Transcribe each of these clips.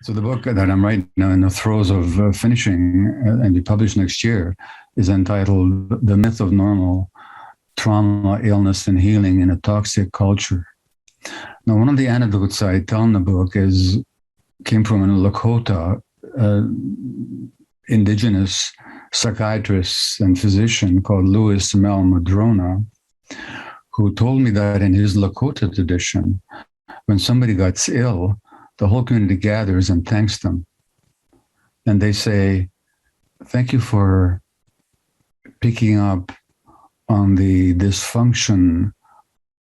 So the book that I'm right now in the throes of finishing and be published next year is entitled "The Myth of Normal: Trauma, Illness, and Healing in a Toxic Culture." Now, one of the anecdotes I tell in the book came from a Lakota indigenous psychiatrist and physician called Louis Mel Madrona, who told me that in his Lakota tradition, when somebody gets ill, the whole community gathers and thanks them. And they say, "Thank you for picking up on the dysfunction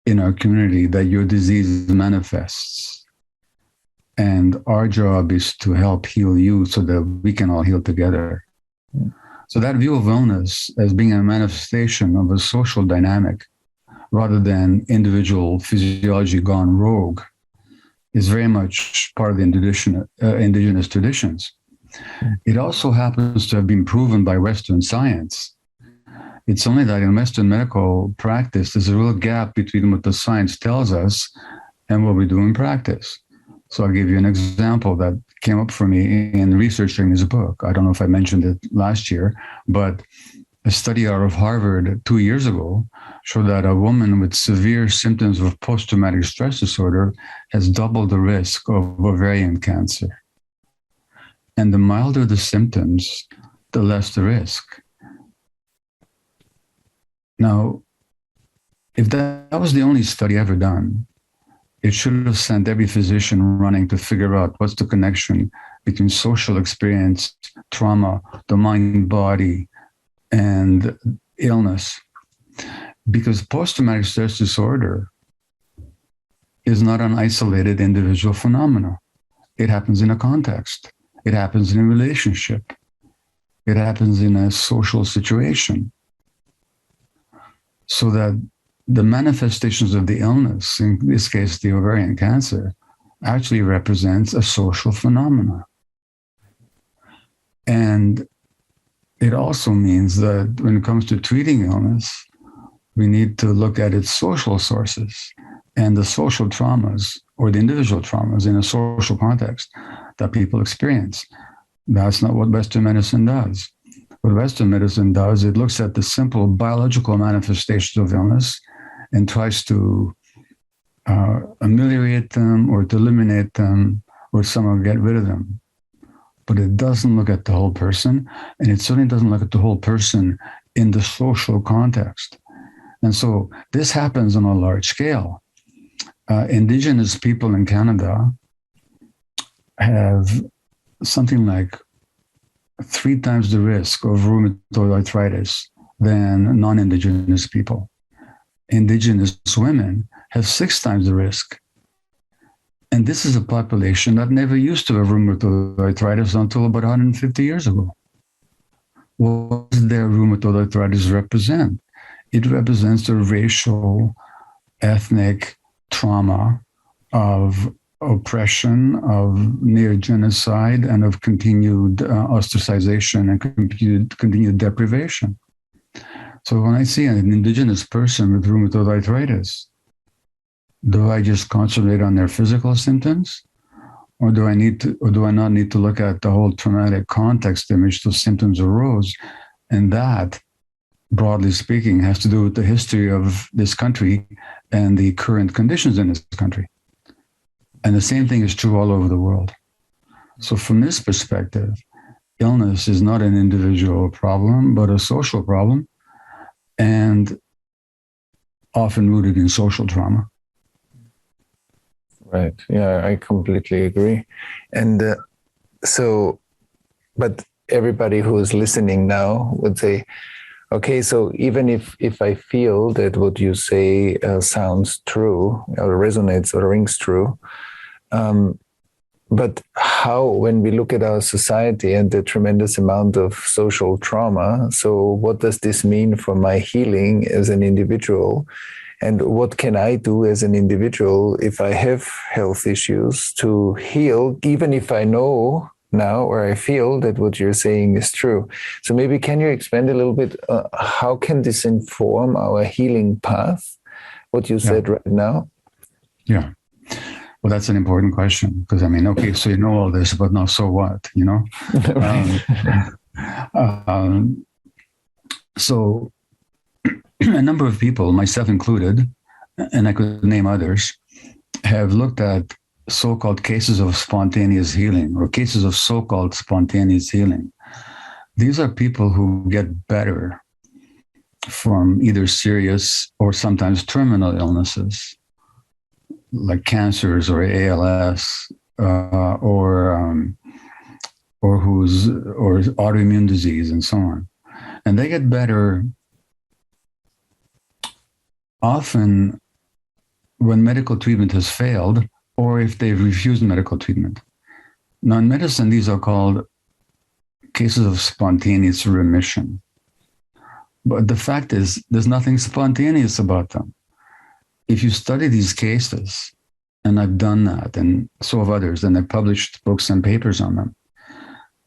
in our community that your disease manifests. And our job is to help heal you so that we can all heal together." So that view of illness as being a manifestation of a social dynamic rather than individual physiology gone rogue is very much part of the indigenous traditions. It also happens to have been proven by Western science. It's only that in Western medical practice, there's a real gap between what the science tells us and what we do in practice. So I'll give you an example that came up for me in researching this book. I don't know if I mentioned it last year, but a study out of Harvard 2 years ago showed that a woman with severe symptoms of post-traumatic stress disorder has double the risk of ovarian cancer. And the milder the symptoms, the less the risk. Now, if that was the only study ever done, it should have sent every physician running to figure out what's the connection between social experience, trauma, the mind, body, and illness. Because post-traumatic stress disorder is not an isolated individual phenomenon. It happens in a context. It happens in a relationship. It happens in a social situation. So that the manifestations of the illness, in this case, the ovarian cancer, actually represents a social phenomenon. And it also means that when it comes to treating illness, we need to look at its social sources and the social traumas or the individual traumas in a social context that people experience. That's not what Western medicine does. What Western medicine does, it looks at the simple biological manifestations of illness and tries to ameliorate them or to eliminate them or somehow get rid of them. But it doesn't look at the whole person, and it certainly doesn't look at the whole person in the social context. And so this happens on a large scale. Indigenous people in Canada have something like 3 times the risk of rheumatoid arthritis than non-Indigenous people. Indigenous women have 6 times the risk. And this is a population that never used to have rheumatoid arthritis until about 150 years ago. What does their rheumatoid arthritis represent? It represents the racial, ethnic trauma of oppression, of near genocide, and of continued ostracization and continued deprivation. So when I see an Indigenous person with rheumatoid arthritis, do I just concentrate on their physical symptoms? Or do I not need to look at the whole traumatic context in which those symptoms arose? And that, broadly speaking, has to do with the history of this country and the current conditions in this country. And the same thing is true all over the world. So from this perspective, illness is not an individual problem, but a social problem, and often rooted in social trauma. Right. Yeah, I completely agree. And but everybody who is listening now would say, okay, so even if I feel that what you say sounds true or resonates or rings true, but how, when we look at our society and the tremendous amount of social trauma, so what does this mean for my healing as an individual? And what can I do as an individual if I have health issues to heal, even if I know now or I feel that what you're saying is true? So maybe can you expand a little bit, how can this inform our healing path, what you said right now? Yeah. Well, that's an important question, because I mean, okay, so you know all this, but now so what, you know? So a number of people, myself included, and I could name others, have looked at so-called cases of spontaneous healing, or cases of so-called spontaneous healing. These are people who get better from either serious or sometimes terminal illnesses, like cancers or ALS, or autoimmune disease and so on. And they get better often when medical treatment has failed, or if they've refused medical treatment. Now, in medicine, these are called cases of spontaneous remission. But the fact is, there's nothing spontaneous about them. If you study these cases, and I've done that, and so have others, and I've published books and papers on them,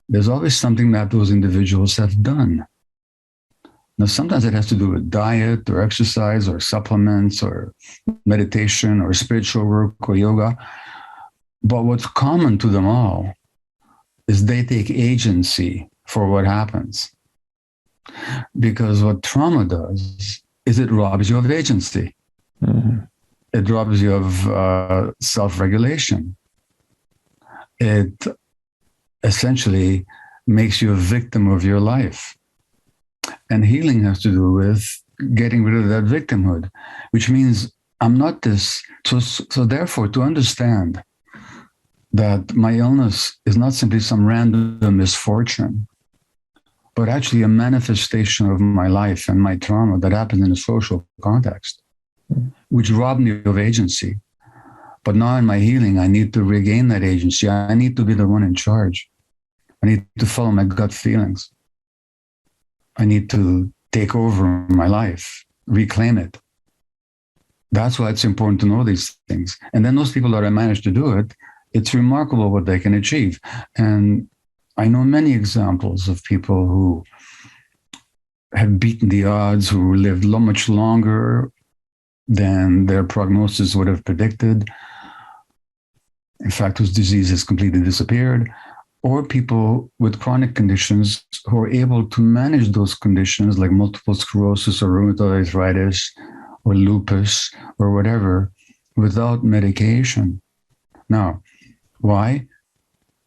there's always something that those individuals have done. Now, sometimes it has to do with diet or exercise or supplements or meditation or spiritual work or yoga. But what's common to them all is they take agency for what happens. Because what trauma does is it robs you of agency. Mm-hmm. It robs you of self-regulation. It essentially makes you a victim of your life. And healing has to do with getting rid of that victimhood, which means I'm not this. So therefore, to understand that my illness is not simply some random misfortune, but actually a manifestation of my life and my trauma that happened in a social context, which robbed me of agency. But now in my healing, I need to regain that agency. I need to be the one in charge. I need to follow my gut feelings. I need to take over my life, reclaim it. That's why it's important to know these things. And then those people that have managed to do it, it's remarkable what they can achieve. And I know many examples of people who have beaten the odds, who lived much longer than their prognosis would have predicted. In fact, whose disease has completely disappeared. Or people with chronic conditions who are able to manage those conditions like multiple sclerosis or rheumatoid arthritis or lupus or whatever without medication. Now, why?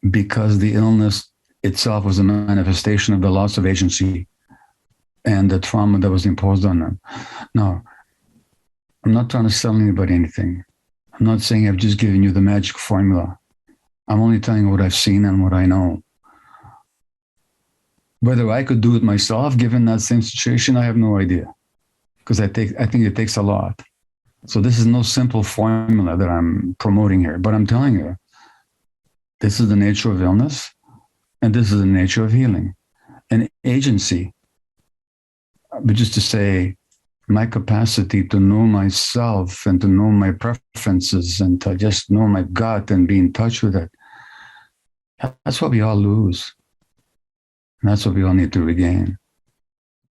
Because the illness itself was a manifestation of the loss of agency and the trauma that was imposed on them. Now, I'm not trying to sell anybody anything. I'm not saying I've just given you the magic formula. I'm only telling you what I've seen and what I know. Whether I could do it myself, given that same situation, I have no idea. Because I think it takes a lot. So this is no simple formula that I'm promoting here. But I'm telling you, this is the nature of illness, and this is the nature of healing. And agency, but just to say, my capacity to know myself and to know my preferences and to just know my gut and be in touch with it. That's what we all lose. And that's what we all need to regain.